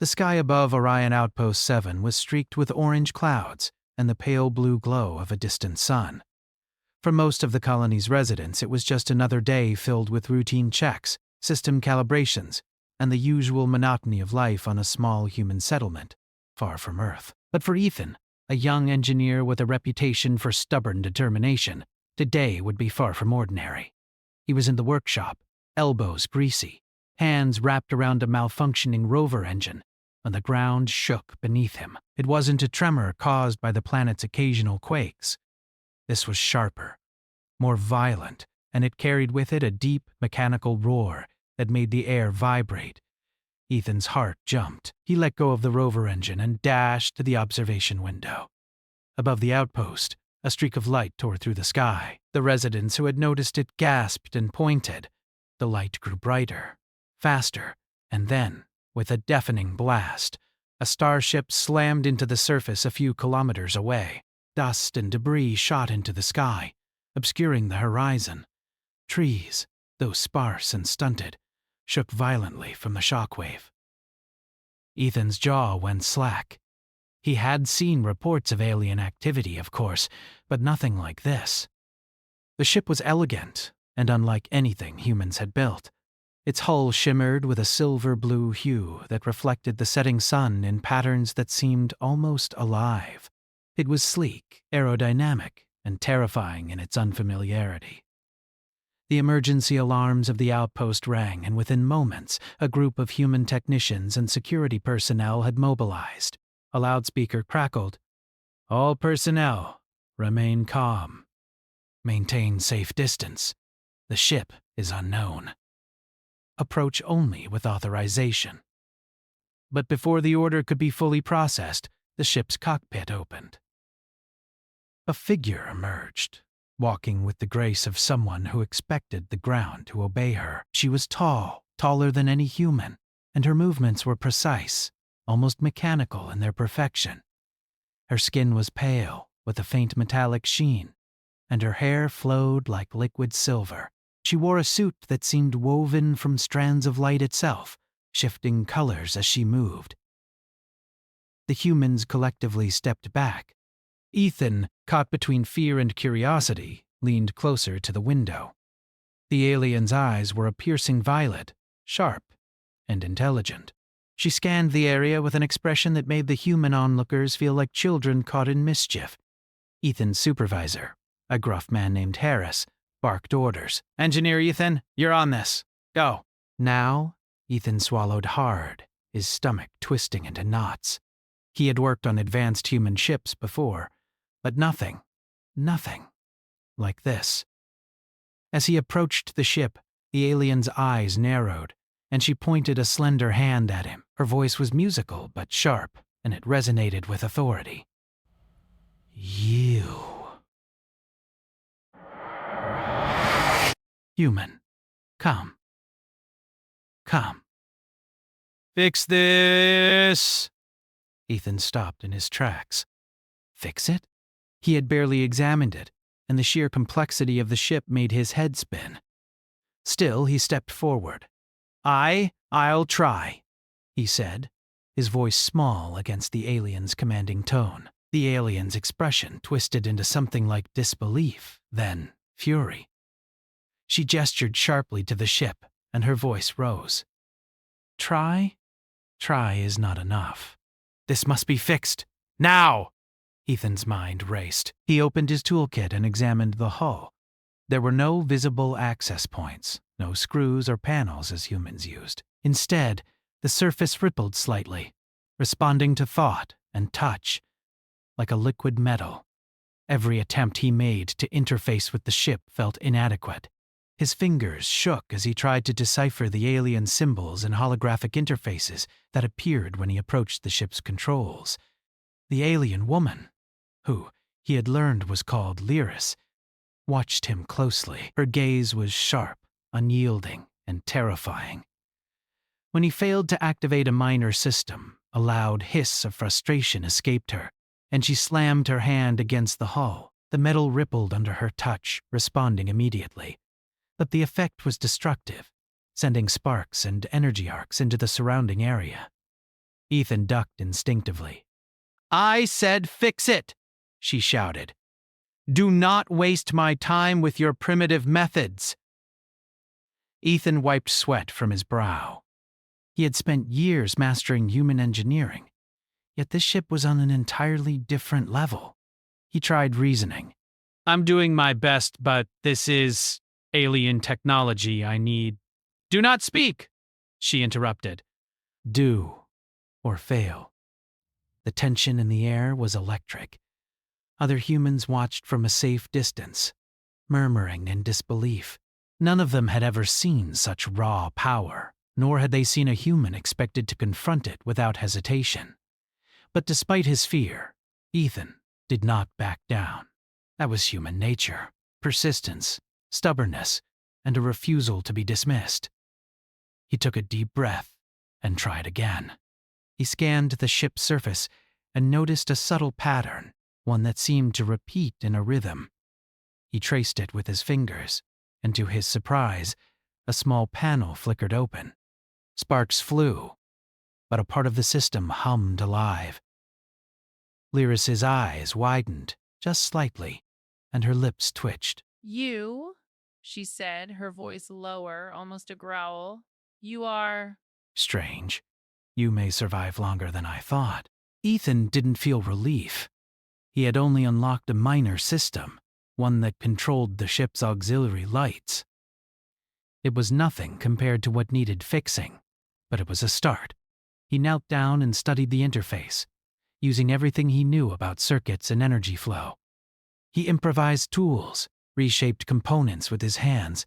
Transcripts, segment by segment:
The sky above Orion Outpost 7 was streaked with orange clouds and the pale blue glow of a distant sun. For most of the colony's residents, it was just another day filled with routine checks, system calibrations, and the usual monotony of life on a small human settlement, far from Earth. But for Ethan, a young engineer with a reputation for stubborn determination, today would be far from ordinary. He was in the workshop, elbows greasy, hands wrapped around a malfunctioning rover engine, and the ground shook beneath him. It wasn't a tremor caused by the planet's occasional quakes. This was sharper, more violent, and it carried with it a deep, mechanical roar that made the air vibrate. Ethan's heart jumped. He let go of the rover engine and dashed to the observation window. Above the outpost, a streak of light tore through the sky. The residents who had noticed it gasped and pointed. The light grew brighter, faster, and then, with a deafening blast, a starship slammed into the surface a few kilometers away. Dust and debris shot into the sky, obscuring the horizon. Trees, though sparse and stunted, shook violently from the shockwave. Ethan's jaw went slack. He had seen reports of alien activity, of course, but nothing like this. The ship was elegant and unlike anything humans had built. Its hull shimmered with a silver-blue hue that reflected the setting sun in patterns that seemed almost alive. It was sleek, aerodynamic, and terrifying in its unfamiliarity. The emergency alarms of the outpost rang, and within moments, a group of human technicians and security personnel had mobilized. A loudspeaker crackled, "All personnel, remain calm. Maintain safe distance. The ship is unknown. Approach only with authorization." But before the order could be fully processed, the ship's cockpit opened. A figure emerged, walking with the grace of someone who expected the ground to obey her. She was tall, taller than any human, and her movements were precise, almost mechanical in their perfection. Her skin was pale, with a faint metallic sheen, and her hair flowed like liquid silver. She wore a suit that seemed woven from strands of light itself, shifting colors as she moved. The humans collectively stepped back. Ethan, caught between fear and curiosity, leaned closer to the window. The alien's eyes were a piercing violet, sharp and intelligent. She scanned the area with an expression that made the human onlookers feel like children caught in mischief. Ethan's supervisor, a gruff man named Harris, barked orders. "Engineer Ethan, you're on this. Go." Now, Ethan swallowed hard, his stomach twisting into knots. He had worked on advanced human ships before, but nothing like this. As he approached the ship, the alien's eyes narrowed, and she pointed a slender hand at him. Her voice was musical but sharp, and it resonated with authority. "You. Human. Come. Fix this." Ethan stopped in his tracks. Fix it? He had barely examined it, and the sheer complexity of the ship made his head spin. Still, he stepped forward. I'll try," he said, his voice small against the alien's commanding tone. The alien's expression twisted into something like disbelief, then fury. She gestured sharply to the ship, and her voice rose. Try is not enough. This must be fixed. Now!" Ethan's mind raced. He opened his toolkit and examined the hull. There were no visible access points, no screws or panels as humans used. Instead, the surface rippled slightly, responding to thought and touch, like a liquid metal. Every attempt he made to interface with the ship felt inadequate. His fingers shook as he tried to decipher the alien symbols and holographic interfaces that appeared when he approached the ship's controls. The alien woman, who he had learned was called Lyris, watched him closely. Her gaze was sharp, unyielding, and terrifying. When he failed to activate a minor system, a loud hiss of frustration escaped her, and she slammed her hand against the hull. The metal rippled under her touch, responding immediately. But the effect was destructive, sending sparks and energy arcs into the surrounding area. Ethan ducked instinctively. "I said fix it!" she shouted. "Do not waste my time with your primitive methods." Ethan wiped sweat from his brow. He had spent years mastering human engineering, yet this ship was on an entirely different level. He tried reasoning. "I'm doing my best, but this is alien technology I need." "Do not speak," she interrupted. Do or fail. The tension in the air was electric. Other humans watched from a safe distance, murmuring in disbelief. None of them had ever seen such raw power, nor had they seen a human expected to confront it without hesitation. But despite his fear, Ethan did not back down. That was human nature: persistence, stubbornness, and a refusal to be dismissed. He took a deep breath and tried again. He scanned the ship's surface and noticed a subtle pattern, one that seemed to repeat in a rhythm. He traced it with his fingers, and to his surprise, a small panel flickered open. Sparks flew, but a part of the system hummed alive. Lyris's eyes widened just slightly, and her lips twitched. "You," she said, her voice lower, almost a growl. "You are—" Strange. You may survive longer than I thought. Ethan didn't feel relief. He had only unlocked a minor system, one that controlled the ship's auxiliary lights. It was nothing compared to what needed fixing, but it was a start. He knelt down and studied the interface, using everything he knew about circuits and energy flow. He improvised tools, reshaped components with his hands,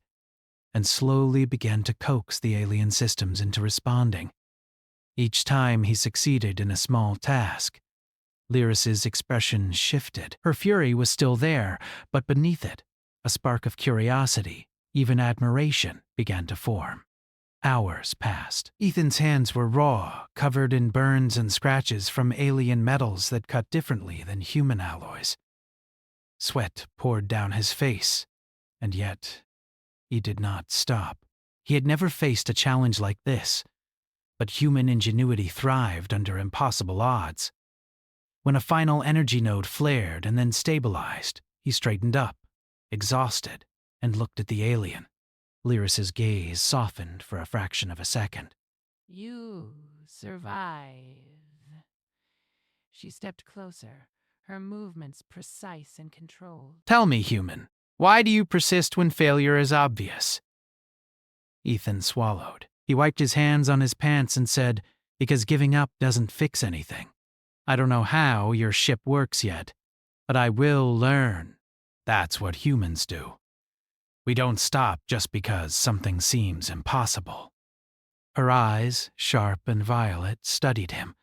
and slowly began to coax the alien systems into responding. Each time he succeeded in a small task, Lyris's expression shifted. Her fury was still there, but beneath it, a spark of curiosity, even admiration, began to form. Hours passed. Ethan's hands were raw, covered in burns and scratches from alien metals that cut differently than human alloys. Sweat poured down his face, and yet he did not stop. He had never faced a challenge like this, but human ingenuity thrived under impossible odds. When a final energy node flared and then stabilized, he straightened up, exhausted, and looked at the alien. Lyris's gaze softened for a fraction of a second. "You survive." She stepped closer, her movements precise and controlled. "Tell me, human, why do you persist when failure is obvious?" Ethan swallowed. He wiped his hands on his pants and said, "Because giving up doesn't fix anything. I don't know how your ship works yet, but I will learn. That's what humans do. We don't stop just because something seems impossible." Her eyes, sharp and violet, studied him.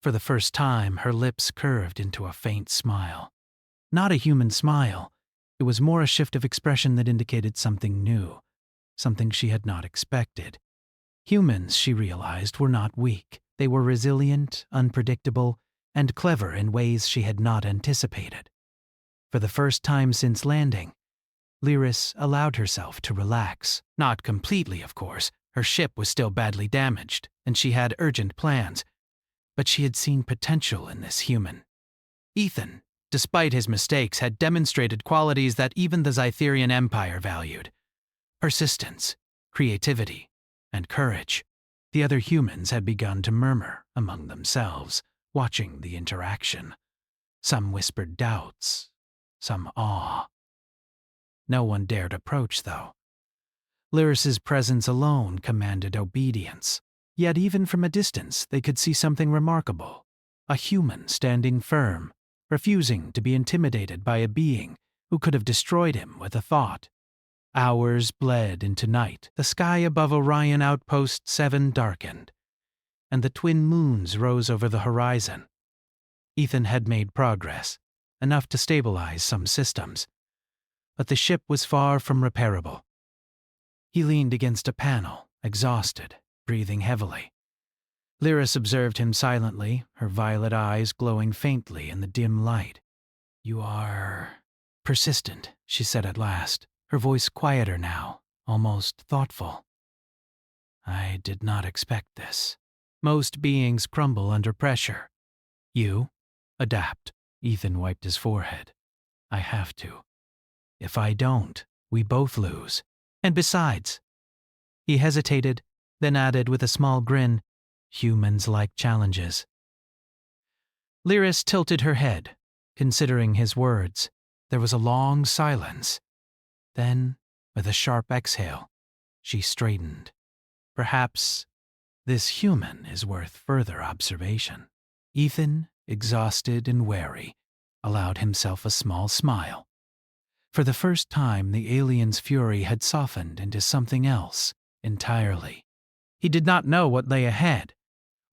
For the first time, her lips curved into a faint smile. Not a human smile. It was more a shift of expression that indicated something new, something she had not expected. Humans, she realized, were not weak. They were resilient, unpredictable, and clever in ways she had not anticipated. For the first time since landing, Lyris allowed herself to relax. Not completely, of course. Her ship was still badly damaged, and she had urgent plans. But she had seen potential in this human. Ethan, despite his mistakes, had demonstrated qualities that even the Zytherian Empire valued: persistence, creativity, and courage. The other humans had begun to murmur among themselves, watching the interaction. Some whispered doubts, some awe. No one dared approach, though. Lyris's presence alone commanded obedience. Yet even from a distance, they could see something remarkable. A human standing firm, refusing to be intimidated by a being who could have destroyed him with a thought. Hours bled into night. The sky above Orion Outpost 7 darkened, and the twin moons rose over the horizon. Ethan had made progress, enough to stabilize some systems, but the ship was far from repairable. He leaned against a panel, exhausted, breathing heavily. Lyris observed him silently, her violet eyes glowing faintly in the dim light. "You are persistent," she said at last, her voice quieter now, almost thoughtful. "I did not expect this." Most beings crumble under pressure. You? Adapt. Ethan wiped his forehead. I have to. If I don't, we both lose. And besides, he hesitated, then added with a small grin, humans like challenges. Lyris tilted her head, considering his words. There was a long silence. Then, with a sharp exhale, she straightened. Perhaps this human is worth further observation. Ethan, exhausted and wary, allowed himself a small smile. For the first time, the alien's fury had softened into something else entirely. He did not know what lay ahead.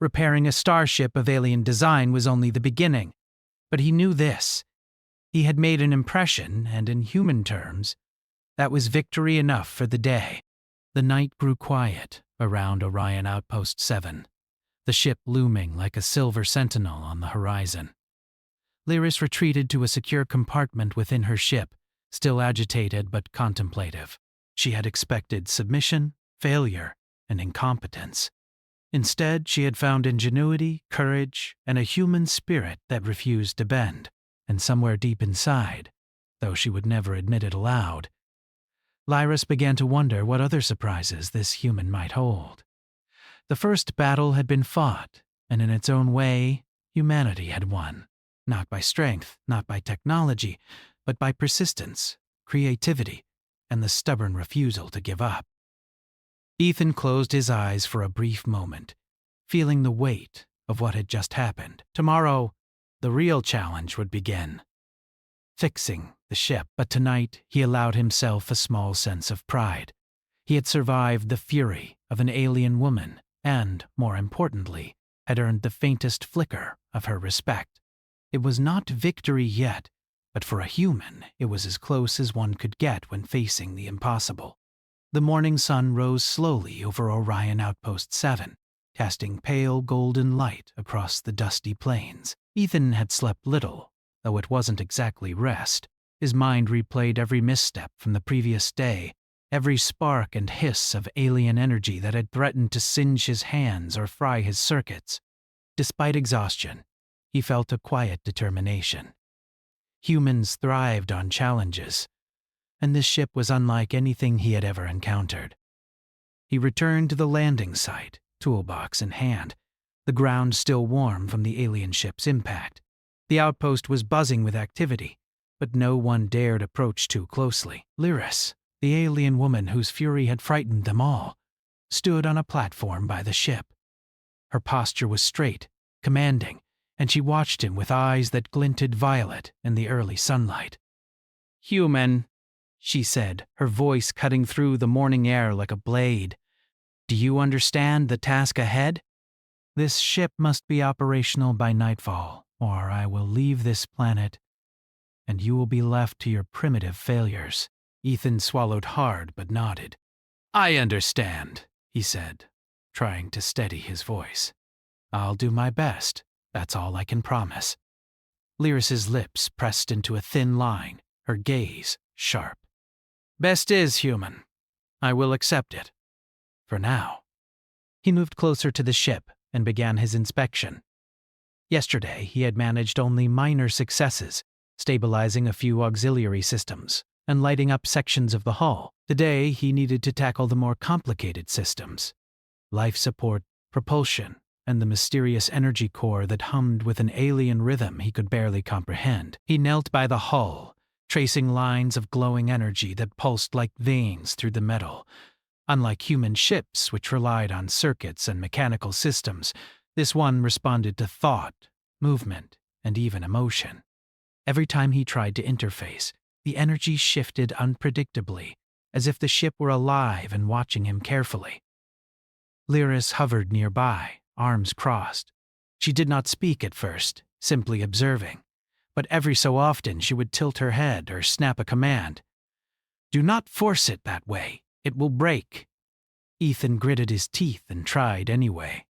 Repairing a starship of alien design was only the beginning. But he knew this. He had made an impression, and in human terms, that was victory enough for the day. The night grew quiet around Orion Outpost 7, the ship looming like a silver sentinel on the horizon. Lyris retreated to a secure compartment within her ship, still agitated but contemplative. She had expected submission, failure, and incompetence. Instead, she had found ingenuity, courage, and a human spirit that refused to bend. And somewhere deep inside, though she would never admit it aloud, Lyris began to wonder what other surprises this human might hold. The first battle had been fought, and in its own way, humanity had won. Not by strength, not by technology, but by persistence, creativity, and the stubborn refusal to give up. Ethan closed his eyes for a brief moment, feeling the weight of what had just happened. Tomorrow, the real challenge would begin. Fixing the ship, but tonight he allowed himself a small sense of pride. He had survived the fury of an alien woman and, more importantly, had earned the faintest flicker of her respect. It was not victory yet, but for a human, it was as close as one could get when facing the impossible. The morning sun rose slowly over Orion Outpost 7, casting pale golden light across the dusty plains. Ethan had slept little, though it wasn't exactly rest. His mind replayed every misstep from the previous day, every spark and hiss of alien energy that had threatened to singe his hands or fry his circuits. Despite exhaustion, he felt a quiet determination. Humans thrived on challenges, and this ship was unlike anything he had ever encountered. He returned to the landing site, toolbox in hand, the ground still warm from the alien ship's impact. The outpost was buzzing with activity, but no one dared approach too closely. Lyris, the alien woman whose fury had frightened them all, stood on a platform by the ship. Her posture was straight, commanding, and she watched him with eyes that glinted violet in the early sunlight. "Human," she said, her voice cutting through the morning air like a blade. "Do you understand the task ahead? This ship must be operational by nightfall, or I will leave this planet, and you will be left to your primitive failures." Ethan swallowed hard but nodded. "I understand," he said, trying to steady his voice. "I'll do my best, that's all I can promise." Lyris's lips pressed into a thin line, her gaze sharp. "Best is human. I will accept it. For now." He moved closer to the ship and began his inspection. Yesterday, he had managed only minor successes, stabilizing a few auxiliary systems and lighting up sections of the hull. Today, he needed to tackle the more complicated systems: life support, propulsion, and the mysterious energy core that hummed with an alien rhythm he could barely comprehend. He knelt by the hull, tracing lines of glowing energy that pulsed like veins through the metal. Unlike human ships, which relied on circuits and mechanical systems, this one responded to thought, movement, and even emotion. Every time he tried to interface, the energy shifted unpredictably, as if the ship were alive and watching him carefully. Lyris hovered nearby, arms crossed. She did not speak at first, simply observing, but every so often she would tilt her head or snap a command. "Do not force it that way. It will break." Ethan gritted his teeth and tried anyway.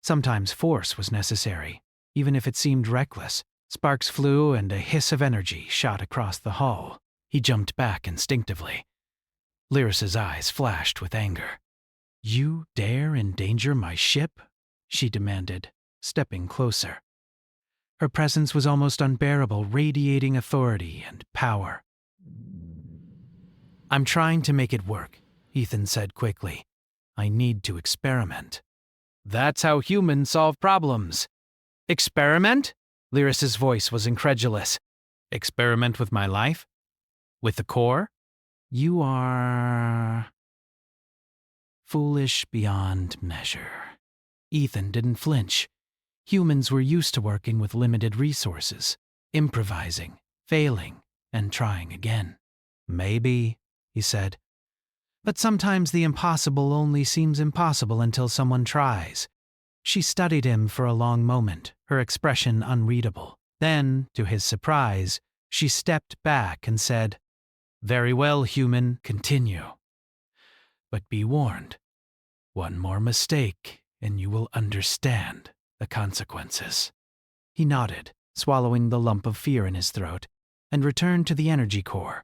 Sometimes force was necessary, even if it seemed reckless. Sparks flew and a hiss of energy shot across the hull. He jumped back instinctively. Lyris's eyes flashed with anger. "You dare endanger my ship? she demanded, stepping closer. Her presence was almost unbearable, radiating authority and power. I'm trying to make it work, Ethan said quickly. I need to experiment. That's how humans solve problems. Experiment? Lyris's voice was incredulous. Experiment with my life? With the core? You are foolish beyond measure. Ethan didn't flinch. Humans were used to working with limited resources, improvising, failing, and trying again. Maybe, he said. But sometimes the impossible only seems impossible until someone tries. She studied him for a long moment, her expression unreadable. Then, to his surprise, she stepped back and said, Very well, human, continue. But be warned, one more mistake and you will understand the consequences. He nodded, swallowing the lump of fear in his throat, and returned to the energy core.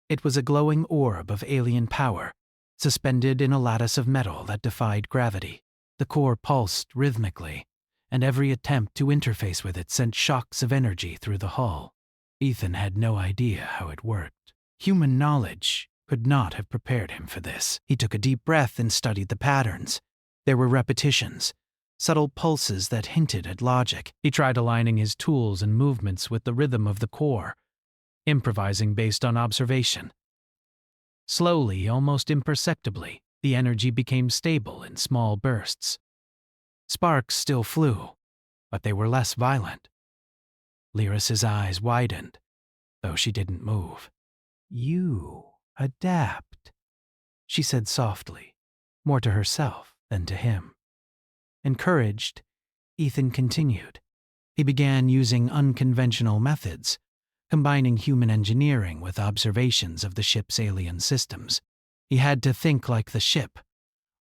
It was a glowing orb of alien power, suspended in a lattice of metal that defied gravity. The core pulsed rhythmically, and every attempt to interface with it sent shocks of energy through the hull. Ethan had no idea how it worked. Human knowledge could not have prepared him for this. He took a deep breath and studied the patterns. There were repetitions, subtle pulses that hinted at logic. He tried aligning his tools and movements with the rhythm of the core, improvising based on observation. Slowly, almost imperceptibly, the energy became stable in small bursts. Sparks still flew, but they were less violent. Lyris's eyes widened, though she didn't move. You adapt, she said softly, more to herself than to him. Encouraged, Ethan continued. He began using unconventional methods, combining human engineering with observations of the ship's alien systems. He had to think like the ship,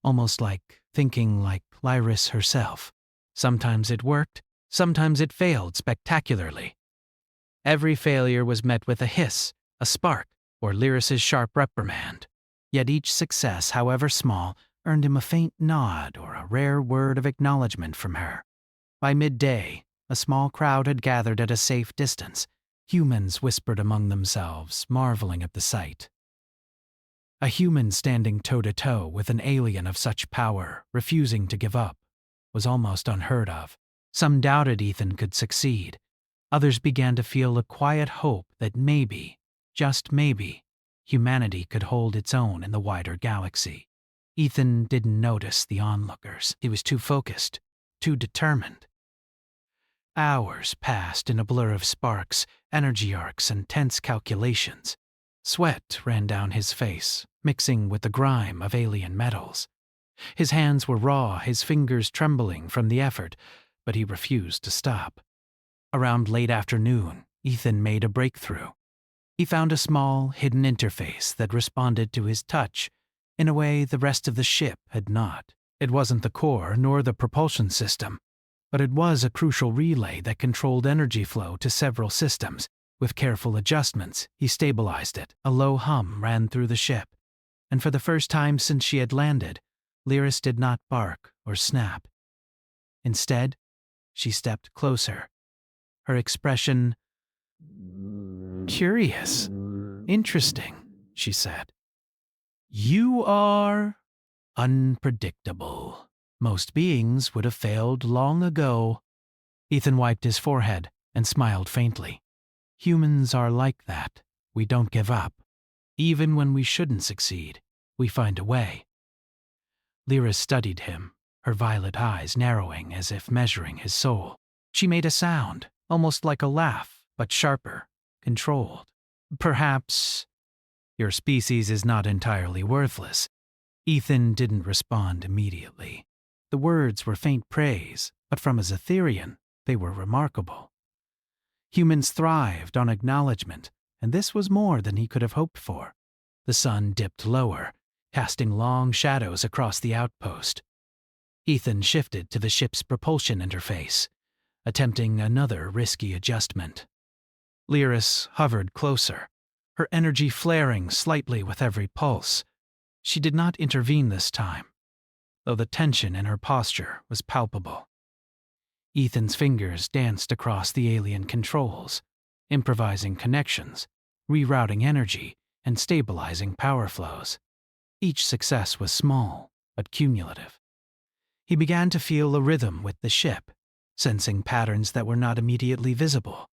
almost like thinking like Lyris herself. Sometimes it worked, sometimes it failed spectacularly. Every failure was met with a hiss, a spark, or Lyris's sharp reprimand. Yet each success, however small, earned him a faint nod or a rare word of acknowledgement from her. By midday, a small crowd had gathered at a safe distance. Humans whispered among themselves, marveling at the sight. A human standing toe-to-toe with an alien of such power, refusing to give up, was almost unheard of. Some doubted Ethan could succeed. Others began to feel a quiet hope that maybe, just maybe, humanity could hold its own in the wider galaxy. Ethan didn't notice the onlookers. He was too focused, too determined. Hours passed in a blur of sparks, energy arcs, and tense calculations. Sweat ran down his face, mixing with the grime of alien metals. His hands were raw, his fingers trembling from the effort, but he refused to stop. Around late afternoon, Ethan made a breakthrough. He found a small, hidden interface that responded to his touch in a way the rest of the ship had not. It wasn't the core nor the propulsion system, but it was a crucial relay that controlled energy flow to several systems. With careful adjustments, he stabilized it. A low hum ran through the ship, and for the first time since she had landed, Lyris did not bark or snap. Instead, she stepped closer. Her expression, curious, interesting, she said. You are unpredictable. Most beings would have failed long ago. Ethan wiped his forehead and smiled faintly. Humans are like that. We don't give up. Even when we shouldn't succeed, we find a way. Lyris studied him, her violet eyes narrowing as if measuring his soul. She made a sound, almost like a laugh, but sharper, controlled. Perhaps your species is not entirely worthless. Ethan didn't respond immediately. The words were faint praise, but from his Etherean, they were remarkable. Humans thrived on acknowledgement, and this was more than he could have hoped for. The sun dipped lower, casting long shadows across the outpost. Ethan shifted to the ship's propulsion interface, attempting another risky adjustment. Lyris hovered closer, her energy flaring slightly with every pulse. She did not intervene this time. though the tension in her posture was palpable. Ethan's fingers danced across the alien controls, improvising connections, rerouting energy, and stabilizing power flows. Each success was small, but cumulative. He began to feel a rhythm with the ship, sensing patterns that were not immediately visible.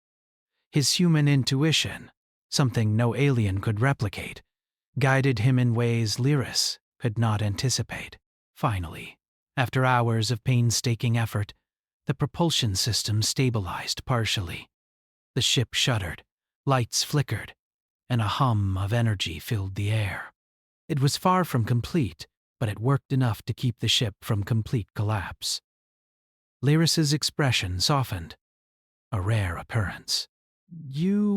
His human intuition, something no alien could replicate, guided him in ways Lyris could not anticipate. Finally, after hours of painstaking effort, the propulsion system stabilized partially. The ship shuddered, lights flickered, and a hum of energy filled the air. It was far from complete, but it worked enough to keep the ship from complete collapse. Lyris's expression softened, a rare occurrence. "You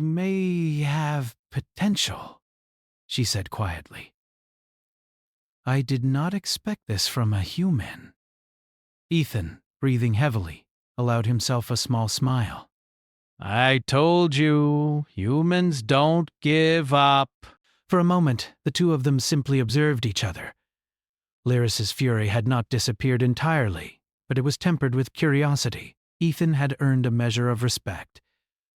may have potential," she said quietly. "I did not expect this from a human." Ethan, breathing heavily, allowed himself a small smile. "I told you, humans don't give up." For a moment, the two of them simply observed each other. Lyris's fury had not disappeared entirely, but it was tempered with curiosity. Ethan had earned a measure of respect,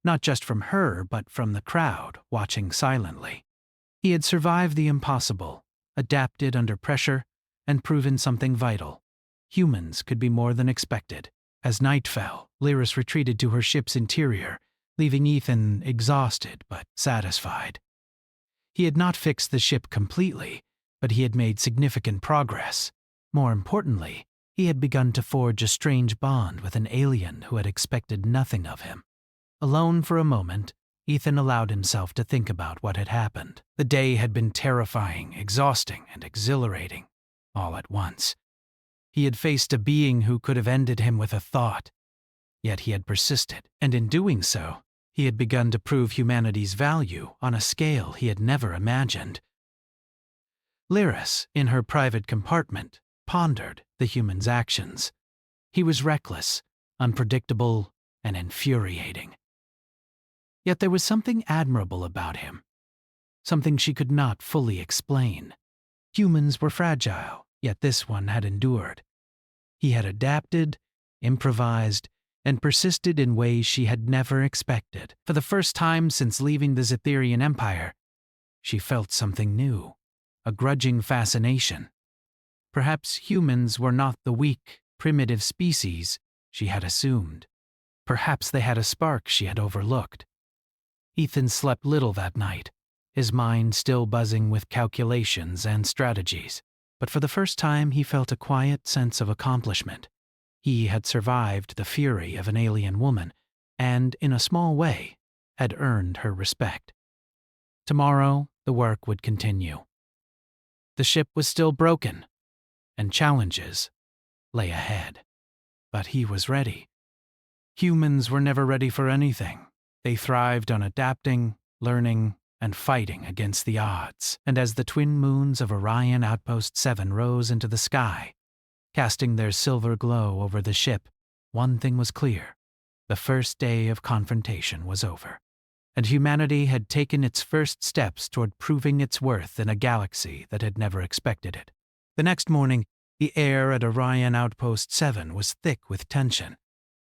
not just from her, but from the crowd, watching silently. He had survived the impossible, adapted under pressure, and proven something vital. Humans could be more than expected. As night fell, Lyris retreated to her ship's interior, leaving Ethan exhausted but satisfied. He had not fixed the ship completely, but he had made significant progress. More importantly, he had begun to forge a strange bond with an alien who had expected nothing of him. Alone for a moment, Ethan allowed himself to think about what had happened. The day had been terrifying, exhausting, and exhilarating, all at once. He had faced a being who could have ended him with a thought, yet he had persisted, and in doing so, he had begun to prove humanity's value on a scale he had never imagined. Lyris, in her private compartment, pondered the human's actions. He was reckless, unpredictable, and infuriating. Yet there was something admirable about him, something she could not fully explain. Humans were fragile, yet this one had endured. He had adapted, improvised, and persisted in ways she had never expected. For the first time since leaving the Zetherian Empire, she felt something new, a grudging fascination. Perhaps humans were not the weak, primitive species she had assumed. Perhaps they had a spark she had overlooked. Ethan slept little that night, his mind still buzzing with calculations and strategies. But for the first time he felt a quiet sense of accomplishment. He had survived the fury of an alien woman, and, in a small way, had earned her respect. Tomorrow, the work would continue. The ship was still broken, and challenges lay ahead. But he was ready. Humans were never ready for anything. They thrived on adapting, learning, and fighting against the odds. And as the twin moons of Orion Outpost 7 rose into the sky, casting their silver glow over the ship, one thing was clear. The first day of confrontation was over, and humanity had taken its first steps toward proving its worth in a galaxy that had never expected it. The next morning, the air at Orion Outpost 7 was thick with tension.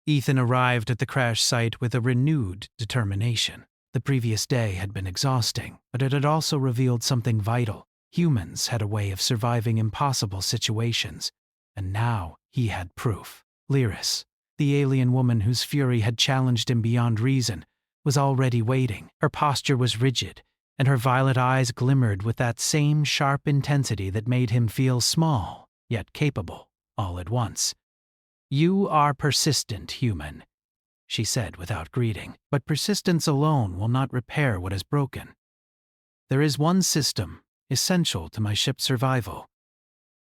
Ethan arrived at the crash site with a renewed determination. The previous day had been exhausting, but it had also revealed something vital. Humans had a way of surviving impossible situations, and now he had proof. Lyris, the alien woman whose fury had challenged him beyond reason, was already waiting. Her posture was rigid, and her violet eyes glimmered with that same sharp intensity that made him feel small, yet capable, all at once. "You are persistent, human," she said without greeting, "but persistence alone will not repair what is broken. There is one system, essential to my ship's survival,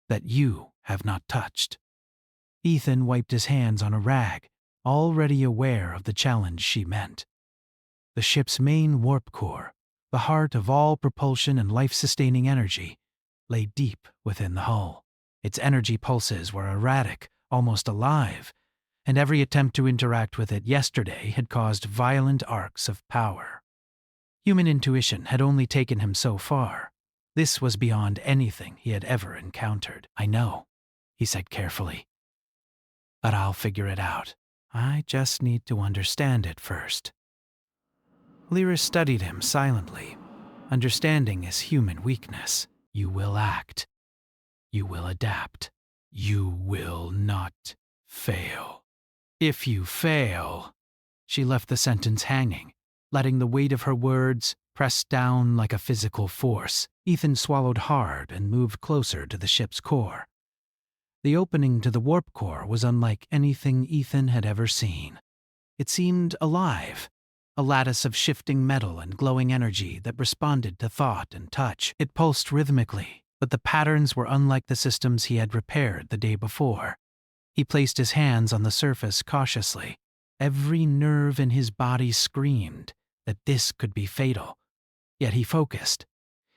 that you have not touched." Ethan wiped his hands on a rag, already aware of the challenge she meant. The ship's main warp core, the heart of all propulsion and life-sustaining energy, lay deep within the hull. Its energy pulses were erratic, almost alive, and every attempt to interact with it yesterday had caused violent arcs of power. Human intuition had only taken him so far. This was beyond anything he had ever encountered. "I know," he said carefully. "But I'll figure it out. I just need to understand it first." Lyris studied him silently. Understanding is human weakness. You will act. You will adapt. You will not fail. If you fail... She left the sentence hanging, letting the weight of her words press down like a physical force. Ethan swallowed hard and moved closer to the ship's core. The opening to the warp core was unlike anything Ethan had ever seen. It seemed alive, a lattice of shifting metal and glowing energy that responded to thought and touch. It pulsed rhythmically, but the patterns were unlike the systems he had repaired the day before. He placed his hands on the surface cautiously. Every nerve in his body screamed that this could be fatal. Yet he focused.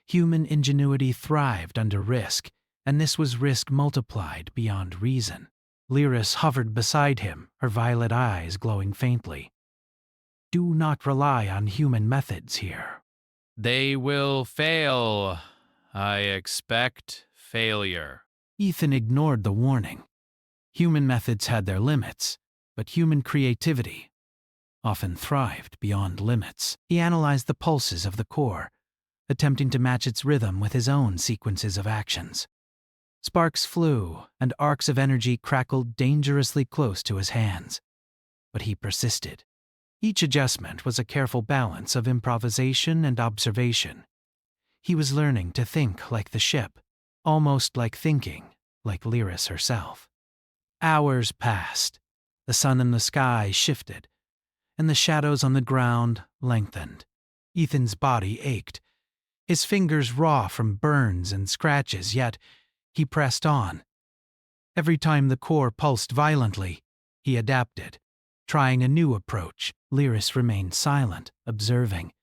Human ingenuity thrived under risk, and this was risk multiplied beyond reason. Lyris hovered beside him, her violet eyes glowing faintly. "Do not rely on human methods here." They will fail. I expect failure. Ethan ignored the warning. Human methods had their limits, but human creativity often thrived beyond limits. He analyzed the pulses of the core, attempting to match its rhythm with his own sequences of actions. Sparks flew, and arcs of energy crackled dangerously close to his hands. But he persisted. Each adjustment was a careful balance of improvisation and observation. He was learning to think like the ship, almost like thinking like Lyris herself. Hours passed. The sun in the sky shifted, and the shadows on the ground lengthened. Ethan's body ached, his fingers raw from burns and scratches, yet he pressed on. Every time the core pulsed violently, he adapted, trying a new approach. Lyris remained silent, observing.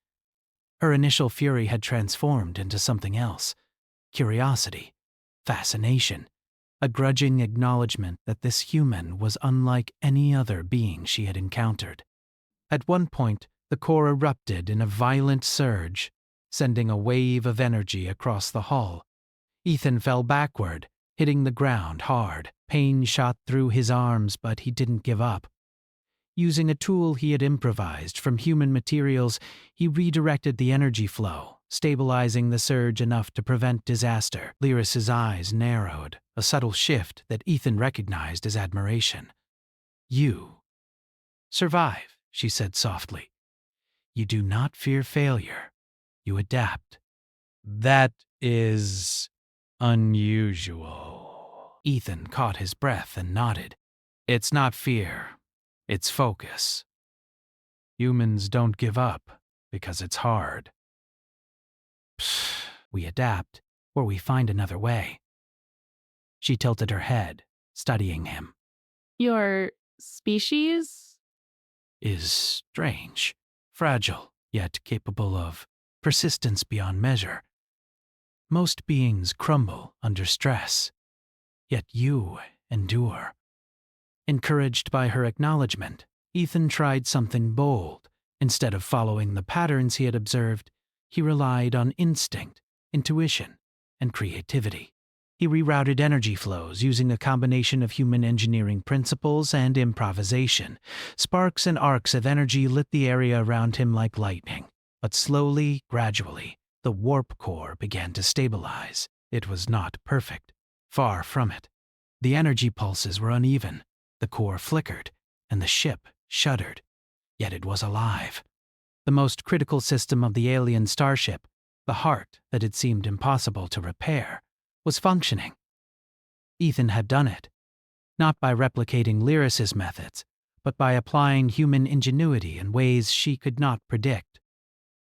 Her initial fury had transformed into something else: curiosity, fascination, a grudging acknowledgement that this human was unlike any other being she had encountered. At one point, the core erupted in a violent surge, sending a wave of energy across the hull. Ethan fell backward, hitting the ground hard. Pain shot through his arms, but he didn't give up. Using a tool he had improvised from human materials, he redirected the energy flow, stabilizing the surge enough to prevent disaster. Lyris's eyes narrowed, a subtle shift that Ethan recognized as admiration. "You survive," she said softly. "You do not fear failure. You adapt." "That is unusual." Ethan caught his breath and nodded. "It's not fear. It's focus. Humans don't give up because it's hard. We adapt, or we find another way." She tilted her head, studying him. Your species? "Is strange, fragile, yet capable of persistence beyond measure. Most beings crumble under stress, yet you endure." Encouraged by her acknowledgement, Ethan tried something bold. Instead of following the patterns he had observed, he relied on instinct, intuition, and creativity. He rerouted energy flows using a combination of human engineering principles and improvisation. Sparks and arcs of energy lit the area around him like lightning. But slowly, gradually, the warp core began to stabilize. It was not perfect. Far from it. The energy pulses were uneven. The core flickered, and the ship shuddered. Yet it was alive. The most critical system of the alien starship, the heart that had seemed impossible to repair, was functioning. Ethan had done it, not by replicating Lyris's methods, but by applying human ingenuity in ways she could not predict.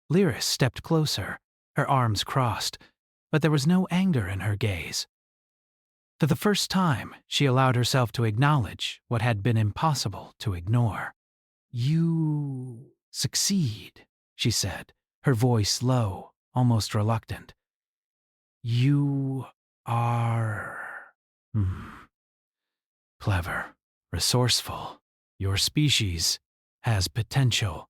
Lyris stepped closer, her arms crossed, but there was no anger in her gaze. For the first time, she allowed herself to acknowledge what had been impossible to ignore. "You succeed," she said, her voice low, almost reluctant. "You are clever, resourceful. Your species has potential."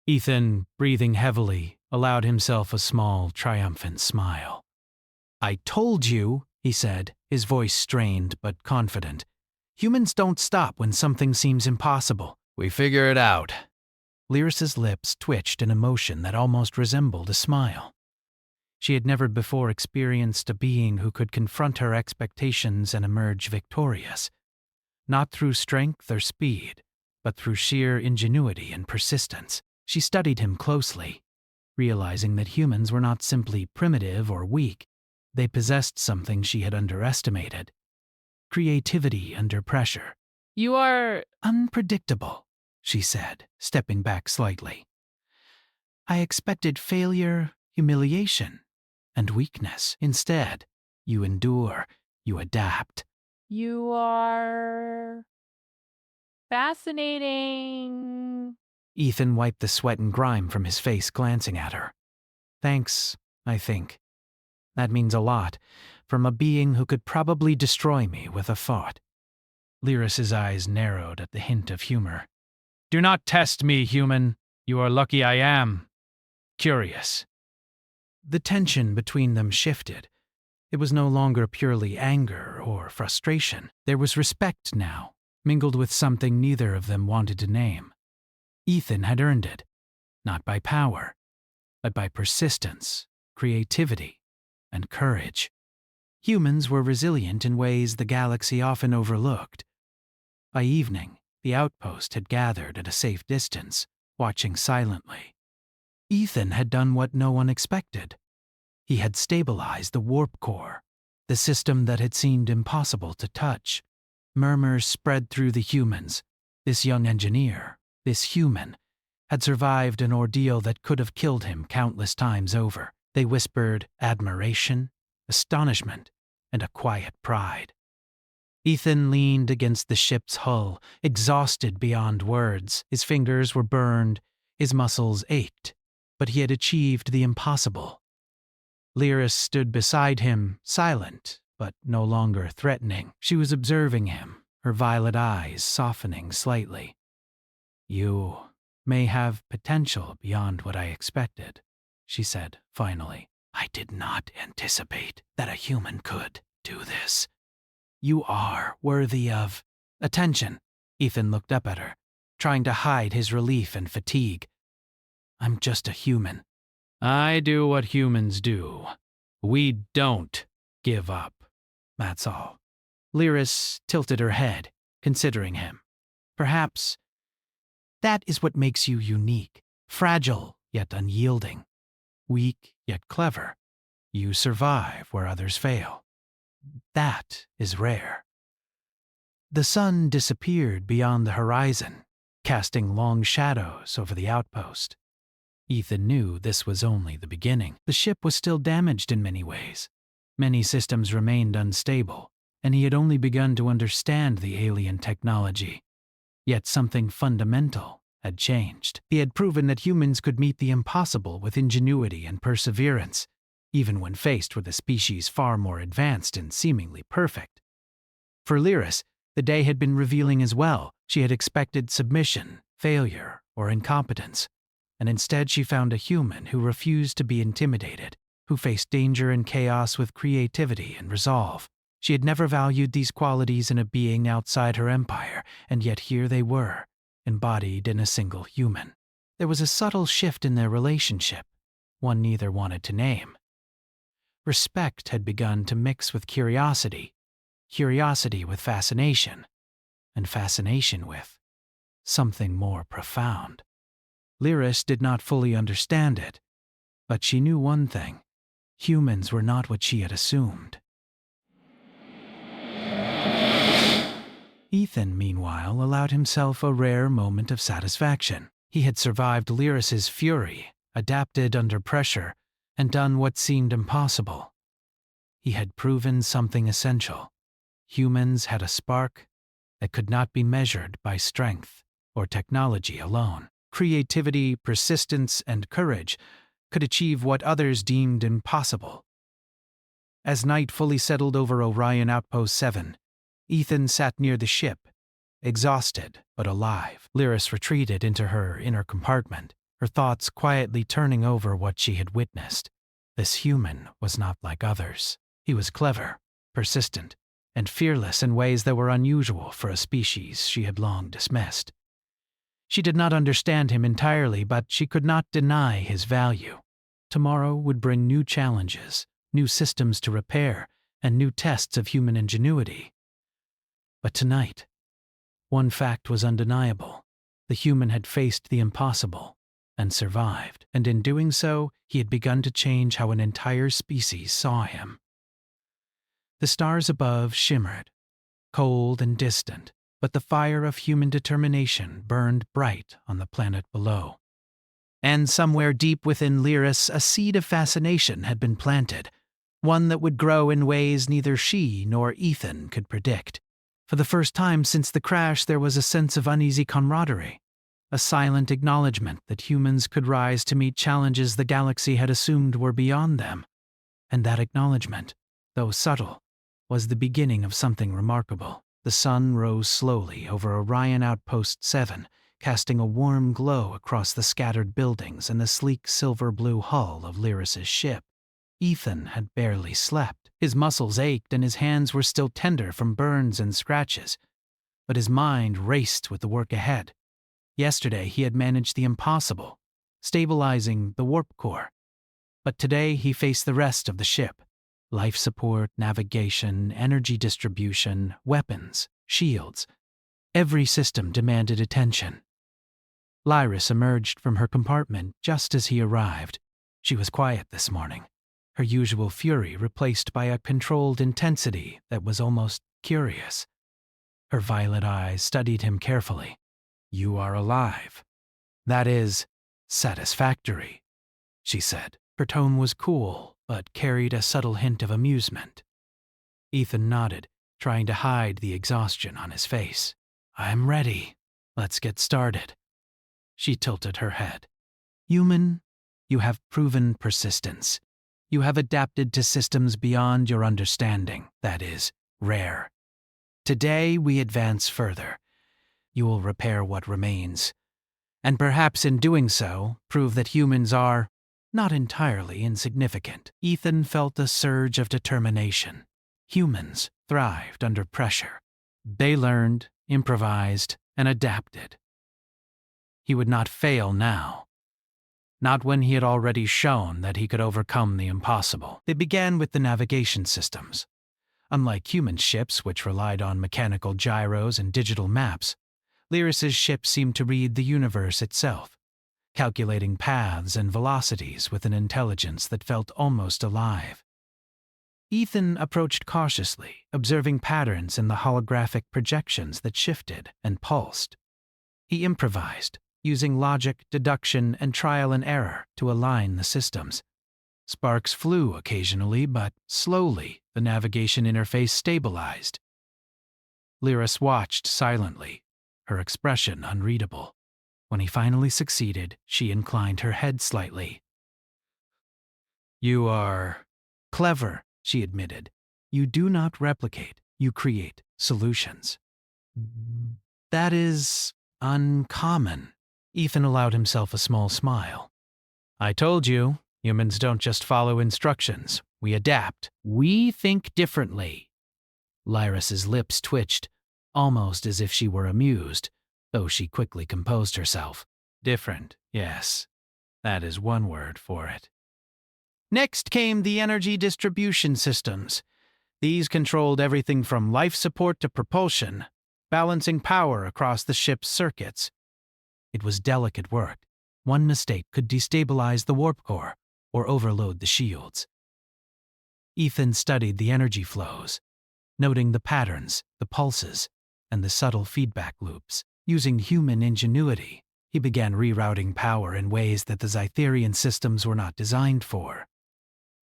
Ethan, breathing heavily, allowed himself a small, triumphant smile. "I told you," he said, his voice strained but confident. "Humans don't stop when something seems impossible." We figure it out. Lyris's lips twitched in a motion that almost resembled a smile. She had never before experienced a being who could confront her expectations and emerge victorious, not through strength or speed, but through sheer ingenuity and persistence. She studied him closely, realizing that humans were not simply primitive or weak. They possessed something she had underestimated: creativity under pressure. You are... "Unpredictable," she said, stepping back slightly. "I expected failure, humiliation, and weakness. Instead, you endure, you adapt." You are... fascinating. Ethan wiped the sweat and grime from his face, glancing at her. "Thanks, I think. That means a lot, from a being who could probably destroy me with a thought." Lyris's eyes narrowed at the hint of humor. "Do not test me, human. You are lucky I am curious." The tension between them shifted. It was no longer purely anger or frustration. There was respect now, mingled with something neither of them wanted to name. Ethan had earned it, not by power, but by persistence, creativity, and courage. Humans were resilient in ways the galaxy often overlooked. By evening, the outpost had gathered at a safe distance, watching silently. Ethan had done what no one expected. He had stabilized the warp core, the system that had seemed impossible to touch. Murmurs spread through the humans. This young engineer, this human, had survived an ordeal that could have killed him countless times over. They whispered admiration, astonishment, and a quiet pride. Ethan leaned against the ship's hull, exhausted beyond words. His fingers were burned, his muscles ached, but he had achieved the impossible. Lyris stood beside him, silent, but no longer threatening. She was observing him, her violet eyes softening slightly. "You may have potential beyond what I expected," she said finally. "I did not anticipate that a human could do this. You are worthy of attention." Ethan looked up at her, trying to hide his relief and fatigue. "I'm just a human." I do what humans do. We don't give up. That's all. Lyris tilted her head, considering him. "Perhaps that is what makes you unique, fragile yet unyielding, weak yet clever. You survive where others fail. That is rare." The sun disappeared beyond the horizon, casting long shadows over the outpost. Ethan knew this was only the beginning. The ship was still damaged in many ways. Many systems remained unstable, and he had only begun to understand the alien technology. Yet something fundamental had changed. He had proven that humans could meet the impossible with ingenuity and perseverance, even when faced with a species far more advanced and seemingly perfect. For Lyris, the day had been revealing as well. She had expected submission, failure, or incompetence, and instead she found a human who refused to be intimidated, who faced danger and chaos with creativity and resolve. She had never valued these qualities in a being outside her empire, and yet here they were, embodied in a single human. There was a subtle shift in their relationship, one neither wanted to name. Respect had begun to mix with curiosity, curiosity with fascination, and fascination with something more profound. Lyris did not fully understand it, but she knew one thing: humans were not what she had assumed. Ethan, meanwhile, allowed himself a rare moment of satisfaction. He had survived Lyris's fury, adapted under pressure, and done what seemed impossible. He had proven something essential. Humans had a spark that could not be measured by strength or technology alone. Creativity, persistence, and courage could achieve what others deemed impossible. As night fully settled over Orion Outpost 7, Ethan sat near the ship, exhausted but alive. Lyris retreated into her inner compartment, her thoughts quietly turning over what she had witnessed. This human was not like others. He was clever, persistent, and fearless in ways that were unusual for a species she had long dismissed. She did not understand him entirely, but she could not deny his value. Tomorrow would bring new challenges, new systems to repair, and new tests of human ingenuity. But tonight, one fact was undeniable. The human had faced the impossible and survived, and in doing so, he had begun to change how an entire species saw him. The stars above shimmered, cold and distant, but the fire of human determination burned bright on the planet below. And somewhere deep within Lyris, a seed of fascination had been planted, one that would grow in ways neither she nor Ethan could predict. For the first time since the crash, there was a sense of uneasy camaraderie, a silent acknowledgement that humans could rise to meet challenges the galaxy had assumed were beyond them. And that acknowledgement, though subtle, was the beginning of something remarkable. The sun rose slowly over Orion Outpost 7, casting a warm glow across the scattered buildings and the sleek silver-blue hull of Lyris's ship. Ethan had barely slept. His muscles ached and his hands were still tender from burns and scratches. But his mind raced with the work ahead. Yesterday he had managed the impossible, stabilizing the warp core. But today he faced the rest of the ship. Life support, navigation, energy distribution, weapons, shields. Every system demanded attention. Lyris emerged from her compartment just as he arrived. She was quiet this morning, her usual fury replaced by a controlled intensity that was almost curious. Her violet eyes studied him carefully. "You are alive. That is satisfactory," she said. Her tone was cool, but carried a subtle hint of amusement. Ethan nodded, trying to hide the exhaustion on his face. "I'm ready. Let's get started." She tilted her head. "Human, you have proven persistence. You have adapted to systems beyond your understanding, that is, rare. Today we advance further. You will repair what remains, and perhaps in doing so, prove that humans are not entirely insignificant." Ethan felt a surge of determination. Humans thrived under pressure. They learned, improvised, and adapted. He would not fail now. Not when he had already shown that he could overcome the impossible. They began with the navigation systems. Unlike human ships, which relied on mechanical gyros and digital maps, Lyris's ship seemed to read the universe itself, calculating paths and velocities with an intelligence that felt almost alive. Ethan approached cautiously, observing patterns in the holographic projections that shifted and pulsed. He improvised, using logic, deduction, and trial and error to align the systems. Sparks flew occasionally, but slowly the navigation interface stabilized. Lyris watched silently, her expression unreadable. When he finally succeeded, she inclined her head slightly. "You are clever," she admitted. "You do not replicate, you create solutions." "That is uncommon." Ethan allowed himself a small smile. "I told you, humans don't just follow instructions. We adapt. We think differently." Lyris's lips twitched, almost as if she were amused, though she quickly composed herself. "Different, yes. That is one word for it." Next came the energy distribution systems. These controlled everything from life support to propulsion, balancing power across the ship's circuits. It was delicate work. One mistake could destabilize the warp core or overload the shields. Ethan studied the energy flows, noting the patterns, the pulses, and the subtle feedback loops. Using human ingenuity, he began rerouting power in ways that the Zytherian systems were not designed for.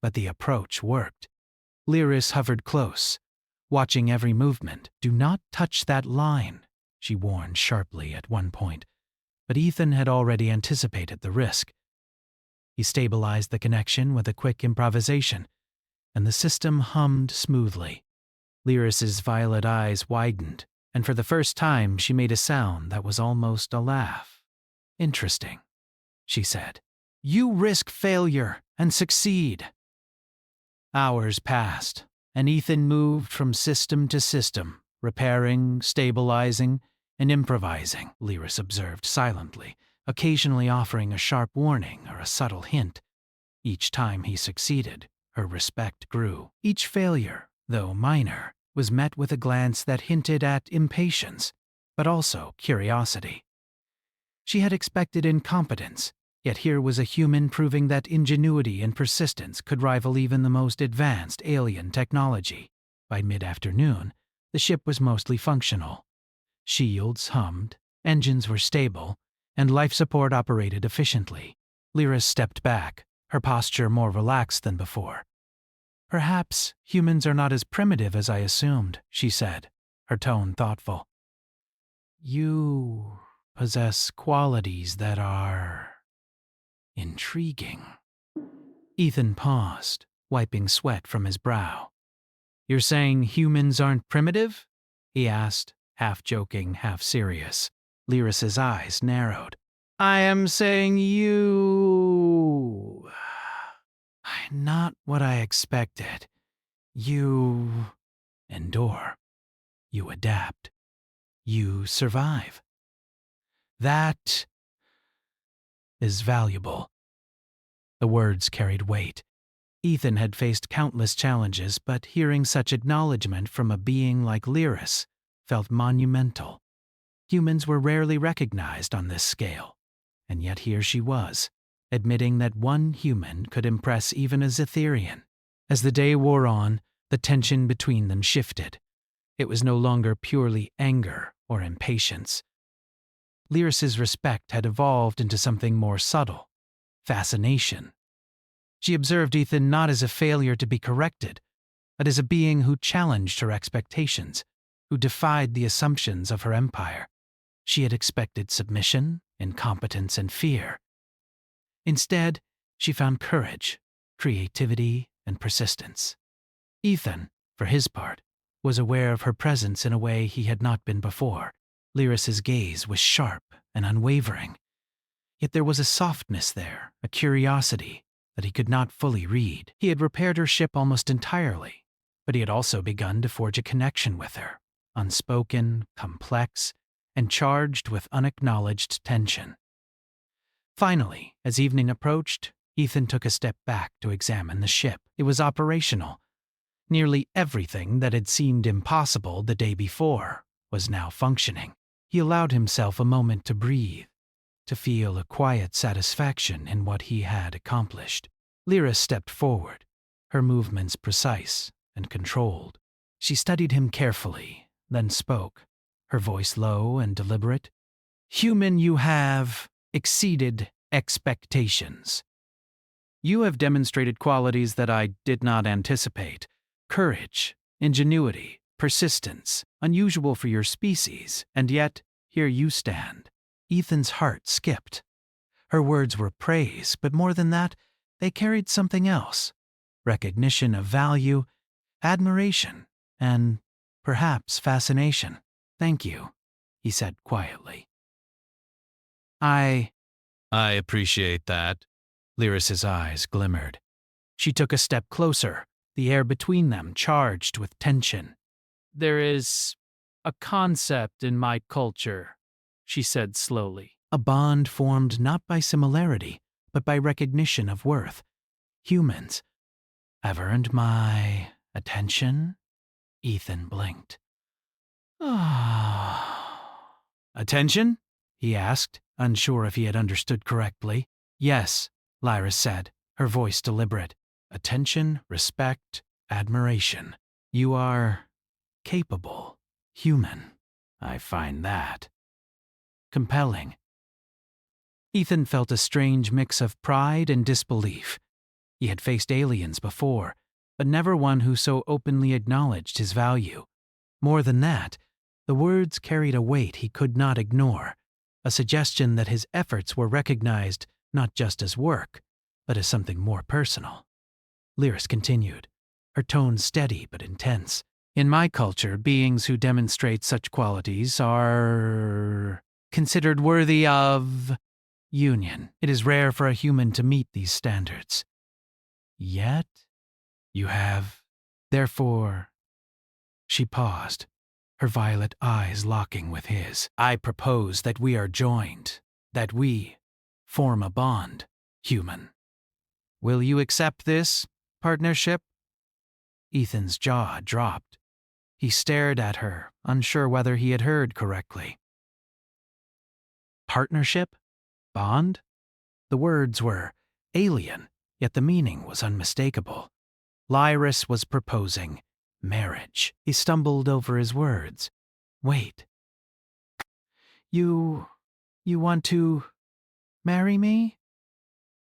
But the approach worked. Lyris hovered close, watching every movement. "Do not touch that line," she warned sharply at one point. But Ethan had already anticipated the risk. He stabilized the connection with a quick improvisation, and the system hummed smoothly. Lyris's violet eyes widened, and for the first time she made a sound that was almost a laugh. "Interesting," she said. You risk failure and succeed. Hours passed, and Ethan moved from system to system, repairing, stabilizing, and improvising, Lyris observed silently, occasionally offering a sharp warning or a subtle hint. Each time he succeeded, her respect grew. Each failure, though minor, was met with a glance that hinted at impatience, but also curiosity. She had expected incompetence, yet here was a human proving that ingenuity and persistence could rival even the most advanced alien technology. By mid-afternoon, the ship was mostly functional. Shields hummed, engines were stable, and life support operated efficiently. Lyris stepped back, her posture more relaxed than before. Perhaps humans are not as primitive as I assumed, she said, her tone thoughtful. You possess qualities that are intriguing. Ethan paused, wiping sweat from his brow. You're saying humans aren't primitive? He asked, half joking, half serious. Lyris's eyes narrowed. I am saying you... Not what I expected. You endure. You adapt. You survive. That is valuable. The words carried weight. Ethan had faced countless challenges, but hearing such acknowledgement from a being like Lyris felt monumental. Humans were rarely recognized on this scale, and yet here she was, admitting that one human could impress even a Zetherian. As the day wore on, the tension between them shifted. It was no longer purely anger or impatience. Lyris's respect had evolved into something more subtle, fascination. She observed Ethan not as a failure to be corrected, but as a being who challenged her expectations, who defied the assumptions of her empire. She had expected submission, incompetence, and fear. Instead, she found courage, creativity, and persistence. Ethan, for his part, was aware of her presence in a way he had not been before. Lyris's gaze was sharp and unwavering. Yet there was a softness there, a curiosity that he could not fully read. He had repaired her ship almost entirely, but he had also begun to forge a connection with her, unspoken, complex, and charged with unacknowledged tension. Finally, as evening approached, Ethan took a step back to examine the ship. It was operational. Nearly everything that had seemed impossible the day before was now functioning. He allowed himself a moment to breathe, to feel a quiet satisfaction in what he had accomplished. Lyris stepped forward, her movements precise and controlled. She studied him carefully, then spoke, her voice low and deliberate. Human, you have exceeded expectations. You have demonstrated qualities that I did not anticipate. Courage, ingenuity, persistence, unusual for your species, and yet, here you stand. Ethan's heart skipped. Her words were praise, but more than that, they carried something else. Recognition of value, admiration, and perhaps fascination. Thank you, he said quietly. I appreciate that. Lyris's eyes glimmered. She took a step closer, the air between them charged with tension. There is a concept in my culture, she said slowly. A bond formed not by similarity, but by recognition of worth. Humans have earned my attention? Ethan blinked. Attention? He asked, unsure if he had understood correctly. Yes, Lyris said, her voice deliberate. Attention, respect, admiration. You are capable, human. I find that compelling. Ethan felt a strange mix of pride and disbelief. He had faced aliens before, but never one who so openly acknowledged his value. More than that, the words carried a weight he could not ignore, a suggestion that his efforts were recognized not just as work, but as something more personal. Lyris continued, her tone steady but intense. In my culture, beings who demonstrate such qualities are considered worthy of union. It is rare for a human to meet these standards. Yet, you have. Therefore, she paused, her violet eyes locking with his. I propose that we are joined, that we form a bond, human. Will you accept this partnership? Ethan's jaw dropped. He stared at her, unsure whether he had heard correctly. Partnership? Bond? The words were alien, yet the meaning was unmistakable. Lyris was proposing marriage. He stumbled over his words. Wait. You want to marry me?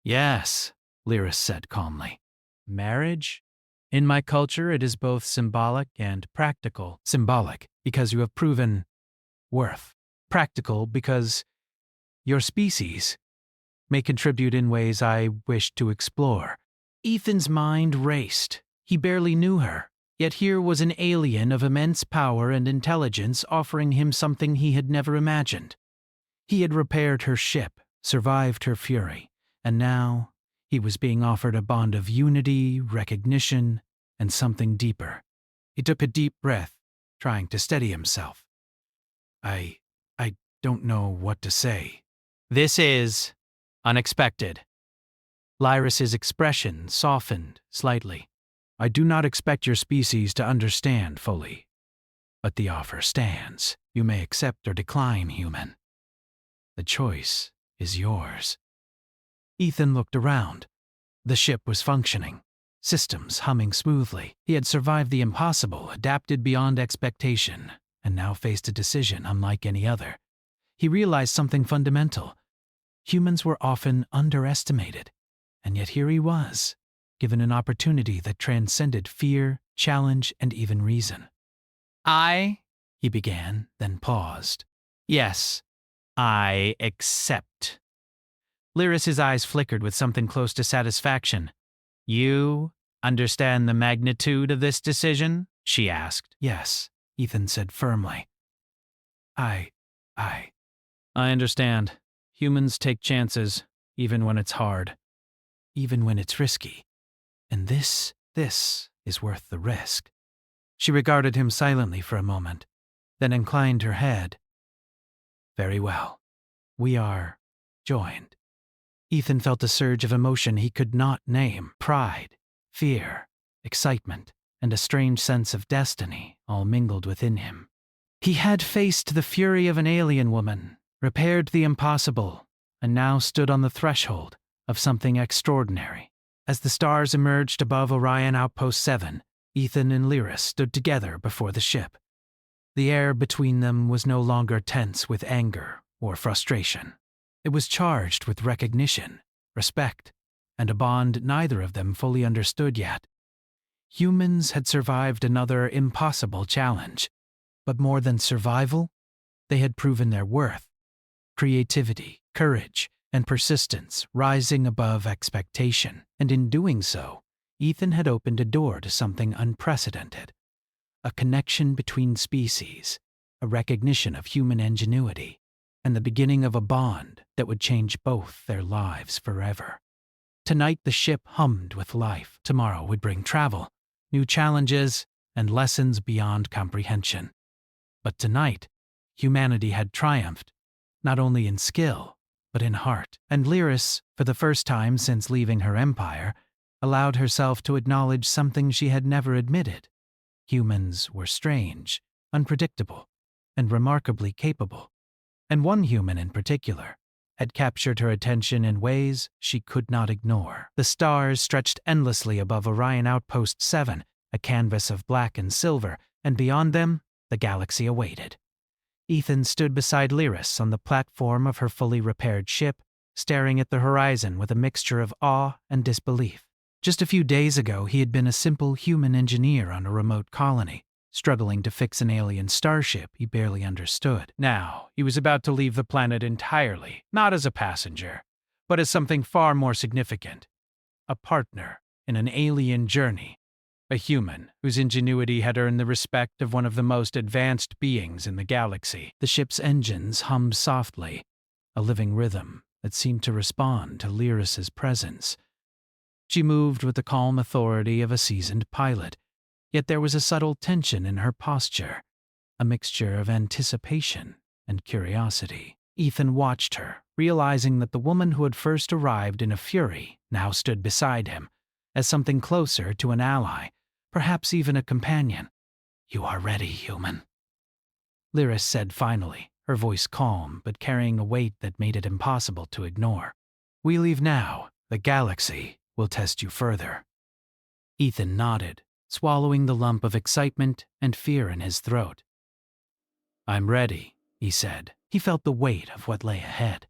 Yes, Lyris said calmly. Marriage? In my culture, it is both symbolic and practical. Symbolic, because you have proven worth. Practical, because your species may contribute in ways I wish to explore. Ethan's mind raced. He barely knew her, yet here was an alien of immense power and intelligence offering him something he had never imagined. He had repaired her ship, survived her fury, and now he was being offered a bond of unity, recognition, and something deeper. He took a deep breath, trying to steady himself. I don't know what to say. This is unexpected. Lyris's expression softened slightly. I do not expect your species to understand fully, but the offer stands. You may accept or decline, human. The choice is yours. Ethan looked around. The ship was functioning, systems humming smoothly. He had survived the impossible, adapted beyond expectation, and now faced a decision unlike any other. He realized something fundamental. Humans were often underestimated, and yet here he was, given an opportunity that transcended fear, challenge, and even reason. He began, then paused. Yes, I accept. Lyris's eyes flickered with something close to satisfaction. You understand the magnitude of this decision? She asked. Yes, Ethan said firmly. I understand. Humans take chances, even when it's hard. Even when it's risky. And this is worth the risk. She regarded him silently for a moment, then inclined her head. Very well. We are joined. Ethan felt a surge of emotion he could not name. Pride, fear, excitement, and a strange sense of destiny all mingled within him. He had faced the fury of an alien woman, repaired the impossible, and now stood on the threshold of something extraordinary. As the stars emerged above Orion Outpost 7, Ethan and Lyris stood together before the ship. The air between them was no longer tense with anger or frustration. It was charged with recognition, respect, and a bond neither of them fully understood yet. Humans had survived another impossible challenge, but more than survival, they had proven their worth. Creativity, courage, and persistence rising above expectation, and in doing so, Ethan had opened a door to something unprecedented. A connection between species, a recognition of human ingenuity, and the beginning of a bond that would change both their lives forever. Tonight the ship hummed with life. Tomorrow would bring travel, new challenges, and lessons beyond comprehension. But tonight, humanity had triumphed, not only in skill, but in heart. And Lyris, for the first time since leaving her empire, allowed herself to acknowledge something she had never admitted. Humans were strange, unpredictable, and remarkably capable. And one human in particular had captured her attention in ways she could not ignore. The stars stretched endlessly above Orion Outpost 7, a canvas of black and silver, and beyond them, the galaxy awaited. Ethan stood beside Lyris on the platform of her fully repaired ship, staring at the horizon with a mixture of awe and disbelief. Just a few days ago, he had been a simple human engineer on a remote colony, struggling to fix an alien starship he barely understood. Now, he was about to leave the planet entirely, not as a passenger, but as something far more significant. A partner in an alien journey. A human whose ingenuity had earned the respect of one of the most advanced beings in the galaxy. The ship's engines hummed softly, a living rhythm that seemed to respond to Lyris's presence. She moved with the calm authority of a seasoned pilot, yet there was a subtle tension in her posture, a mixture of anticipation and curiosity. Ethan watched her, realizing that the woman who had first arrived in a fury now stood beside him, as something closer to an ally, perhaps even a companion. "You are ready, human," Lyris said finally, her voice calm but carrying a weight that made it impossible to ignore. "We leave now. The galaxy will test you further." Ethan nodded, swallowing the lump of excitement and fear in his throat. "I'm ready," he said. He felt the weight of what lay ahead.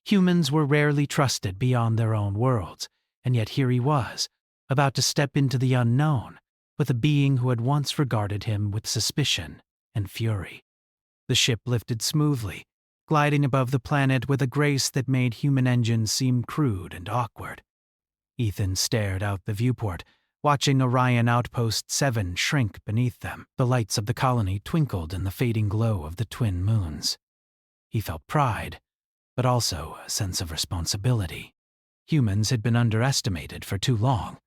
Humans were rarely trusted beyond their own worlds, and yet here he was, about to step into the unknown with a being who had once regarded him with suspicion and fury. The ship lifted smoothly, gliding above the planet with a grace that made human engines seem crude and awkward. Ethan stared out the viewport, watching Orion Outpost 7 shrink beneath them. The lights of the colony twinkled in the fading glow of the twin moons. He felt pride, but also a sense of responsibility. Humans had been underestimated for too long,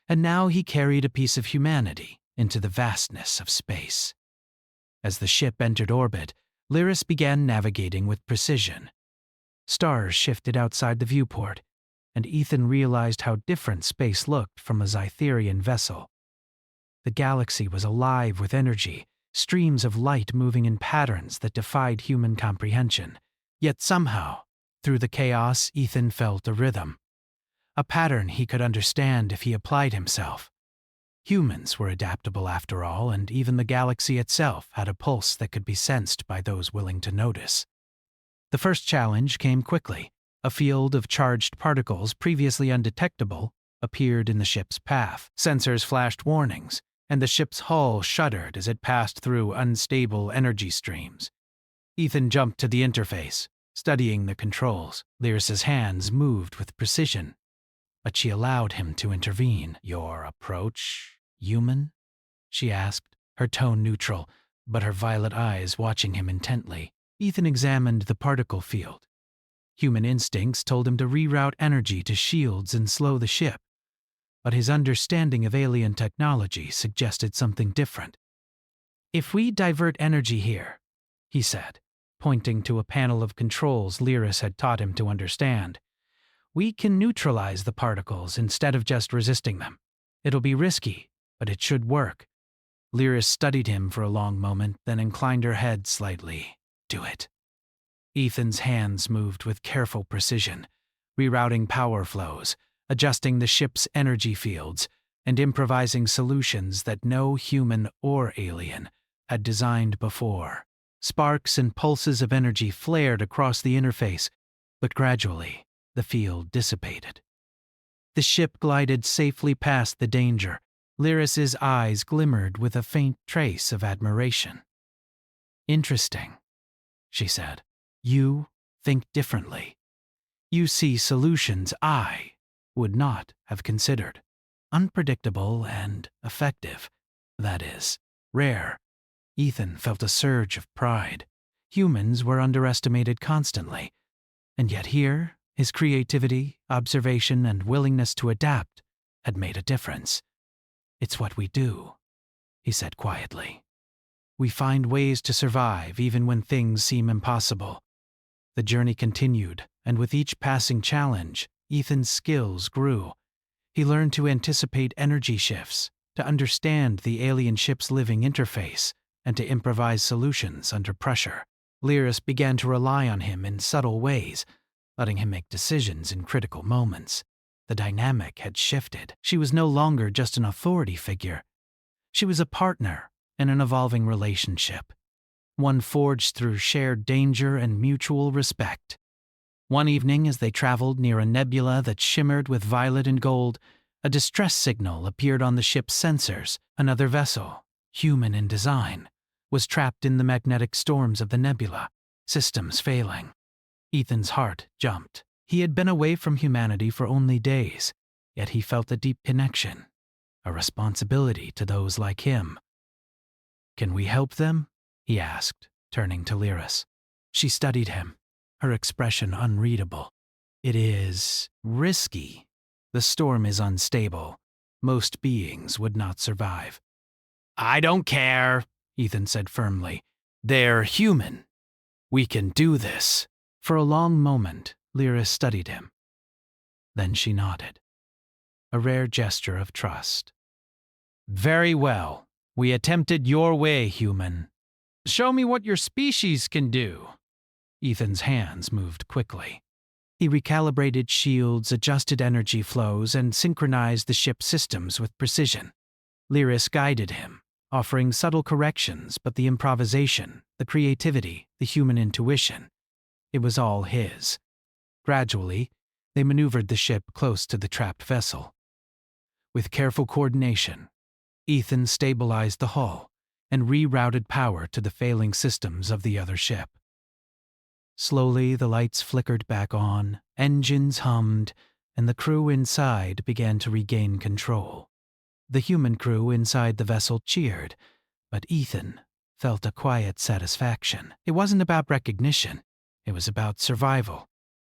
and now he carried a piece of humanity into the vastness of space. As the ship entered orbit, Lyris began navigating with precision. Stars shifted outside the viewport, and Ethan realized how different space looked from a Zytherian vessel. The galaxy was alive with energy, streams of light moving in patterns that defied human comprehension. Yet somehow, through the chaos, Ethan felt a rhythm. A pattern he could understand if he applied himself. Humans were adaptable after all, and even the galaxy itself had a pulse that could be sensed by those willing to notice. The first challenge came quickly. A field of charged particles previously undetectable appeared in the ship's path. Sensors flashed warnings, and the ship's hull shuddered as it passed through unstable energy streams. Ethan jumped to the interface, studying the controls. Lyris's hands moved with precision, but she allowed him to intervene. "Your approach, human?" she asked, her tone neutral, but her violet eyes watching him intently. Ethan examined the particle field. Human instincts told him to reroute energy to shields and slow the ship, but his understanding of alien technology suggested something different. "If we divert energy here," he said, pointing to a panel of controls Lyris had taught him to understand, "we can neutralize the particles instead of just resisting them. It'll be risky, but it should work." Lyris studied him for a long moment, then inclined her head slightly. "Do it." Ethan's hands moved with careful precision, rerouting power flows, adjusting the ship's energy fields, and improvising solutions that no human or alien had designed before. Sparks and pulses of energy flared across the interface, but gradually the field dissipated. The ship glided safely past the danger. Lyris's eyes glimmered with a faint trace of admiration. "Interesting," she said. "You think differently. You see solutions I would not have considered. Unpredictable and effective. That is, rare." Ethan felt a surge of pride. Humans were underestimated constantly, and yet here, his creativity, observation, and willingness to adapt had made a difference. "It's what we do," he said quietly. "We find ways to survive even when things seem impossible." The journey continued, and with each passing challenge, Ethan's skills grew. He learned to anticipate energy shifts, to understand the alien ship's living interface, and to improvise solutions under pressure. Lyris began to rely on him in subtle ways, letting him make decisions in critical moments. The dynamic had shifted. She was no longer just an authority figure. She was a partner in an evolving relationship, one forged through shared danger and mutual respect. One evening, as they traveled near a nebula that shimmered with violet and gold, a distress signal appeared on the ship's sensors. Another vessel, human in design, was trapped in the magnetic storms of the nebula, systems failing. Ethan's heart jumped. He had been away from humanity for only days, yet he felt a deep connection, a responsibility to those like him. "Can we help them?" he asked, turning to Lyris. She studied him, her expression unreadable. It is risky. The storm is unstable. Most beings would not survive. I don't care, Ethan said firmly. They're human. We can do this. For a long moment, Lyra studied him. Then she nodded. A rare gesture of trust. Very well. We attempted your way, human. Show me what your species can do. Ethan's hands moved quickly. He recalibrated shields, adjusted energy flows, and synchronized the ship's systems with precision. Lyris guided him, offering subtle corrections, but the improvisation, the creativity, the human intuition, it was all his. Gradually, they maneuvered the ship close to the trapped vessel. With careful coordination, Ethan stabilized the hull and rerouted power to the failing systems of the other ship. Slowly, the lights flickered back on, engines hummed, and the crew inside began to regain control. The human crew inside the vessel cheered, but Ethan felt a quiet satisfaction. It wasn't about recognition. It was about survival,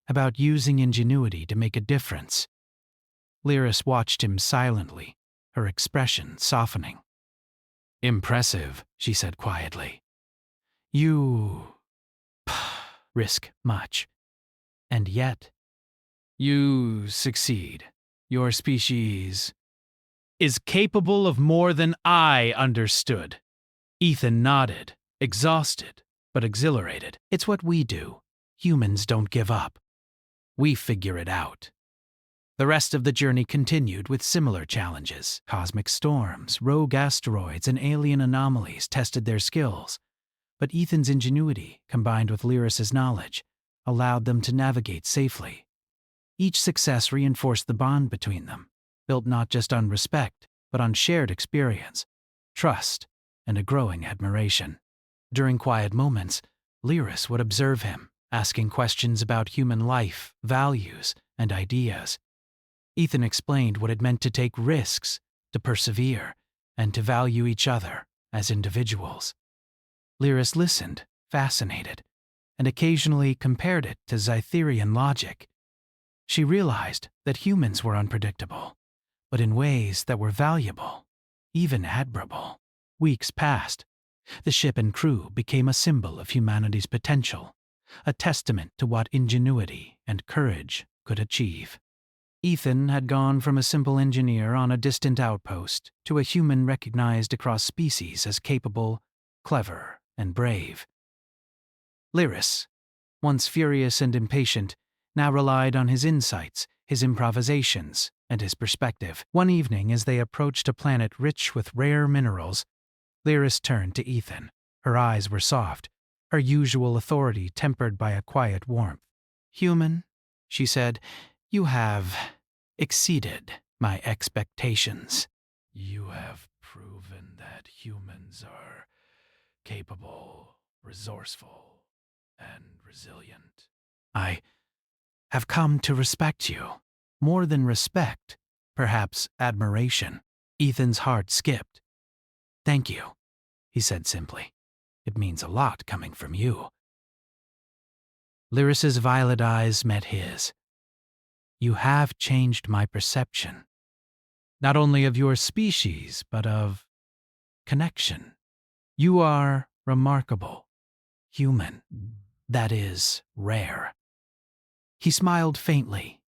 about using ingenuity to make a difference. Lyris watched him silently, her expression softening. Impressive, she said quietly. You risk much. And yet, you succeed. Your species is capable of more than I understood. Ethan nodded, exhausted, but exhilarated. It's what we do. Humans don't give up. We figure it out. The rest of the journey continued with similar challenges. Cosmic storms, rogue asteroids, and alien anomalies tested their skills. But Ethan's ingenuity, combined with Lyris's knowledge, allowed them to navigate safely. Each success reinforced the bond between them, built not just on respect, but on shared experience, trust, and a growing admiration. During quiet moments, Lyris would observe him, asking questions about human life, values, and ideas. Ethan explained what it meant to take risks, to persevere, and to value each other as individuals. Lyris listened, fascinated, and occasionally compared it to Zytherian logic. She realized that humans were unpredictable, but in ways that were valuable, even admirable. Weeks passed. The ship and crew became a symbol of humanity's potential, a testament to what ingenuity and courage could achieve. Ethan had gone from a simple engineer on a distant outpost to a human recognized across species as capable, clever, and brave. Lyris, once furious and impatient, now relied on his insights, his improvisations, and his perspective. One evening, as they approached a planet rich with rare minerals, Lyris turned to Ethan. Her eyes were soft, her usual authority tempered by a quiet warmth. "Human," she said, "you have exceeded my expectations." "You have proven that humans are capable, resourceful, and resilient. I have come to respect you. More than respect, perhaps admiration." Ethan's heart skipped. "Thank you," he said simply. "It means a lot coming from you." Lyris's violet eyes met his. "You have changed my perception, not only of your species, but of connection. You are remarkable, human. That is rare." He smiled faintly,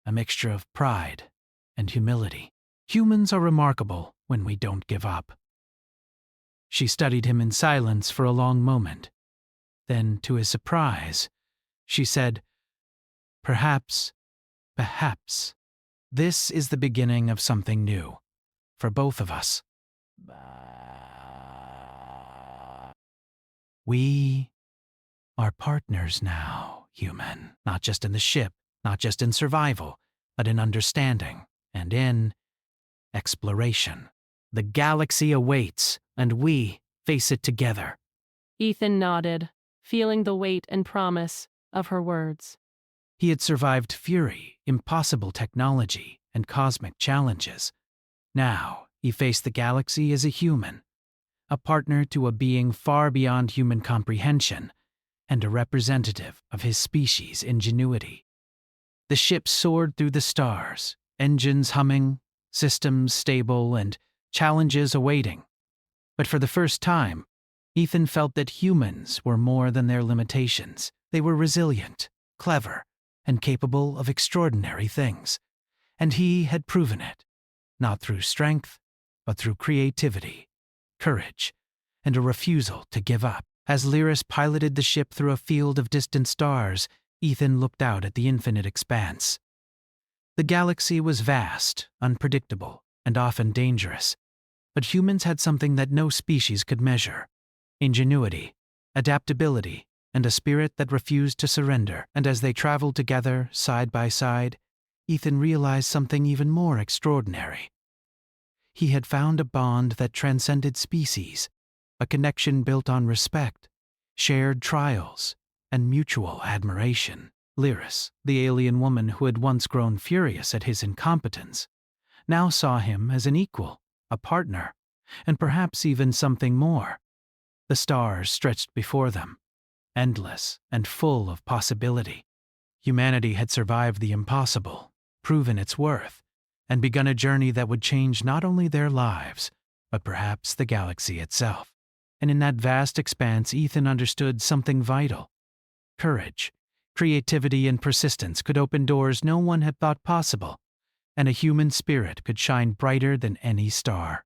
a mixture of pride and humility. "Humans are remarkable when we don't give up." She studied him in silence for a long moment. Then, to his surprise, she said, Perhaps, this is the beginning of something new, for both of us. We are partners now, human. Not just in the ship, not just in survival, but in understanding and in exploration. The galaxy awaits, and we face it together. Ethan nodded, feeling the weight and promise of her words. He had survived fury, impossible technology, and cosmic challenges. Now he faced the galaxy as a human, a partner to a being far beyond human comprehension, and a representative of his species' ingenuity. The ship soared through the stars, engines humming, systems stable, and challenges awaiting. But for the first time, Ethan felt that humans were more than their limitations. They were resilient, clever, and capable of extraordinary things. And he had proven it, not through strength, but through creativity, courage, and a refusal to give up. As Lyris piloted the ship through a field of distant stars, Ethan looked out at the infinite expanse. The galaxy was vast, unpredictable, and often dangerous. But humans had something that no species could measure: ingenuity, adaptability, and a spirit that refused to surrender. And as they traveled together, side by side, Ethan realized something even more extraordinary. He had found a bond that transcended species, a connection built on respect, shared trials, and mutual admiration. Lyris, the alien woman who had once grown furious at his incompetence, now saw him as an equal, a partner, and perhaps even something more. The stars stretched before them, endless and full of possibility. Humanity had survived the impossible, proven its worth, and begun a journey that would change not only their lives, but perhaps the galaxy itself. And in that vast expanse, Ethan understood something vital. Courage, creativity, and persistence could open doors no one had thought possible, and a human spirit could shine brighter than any star.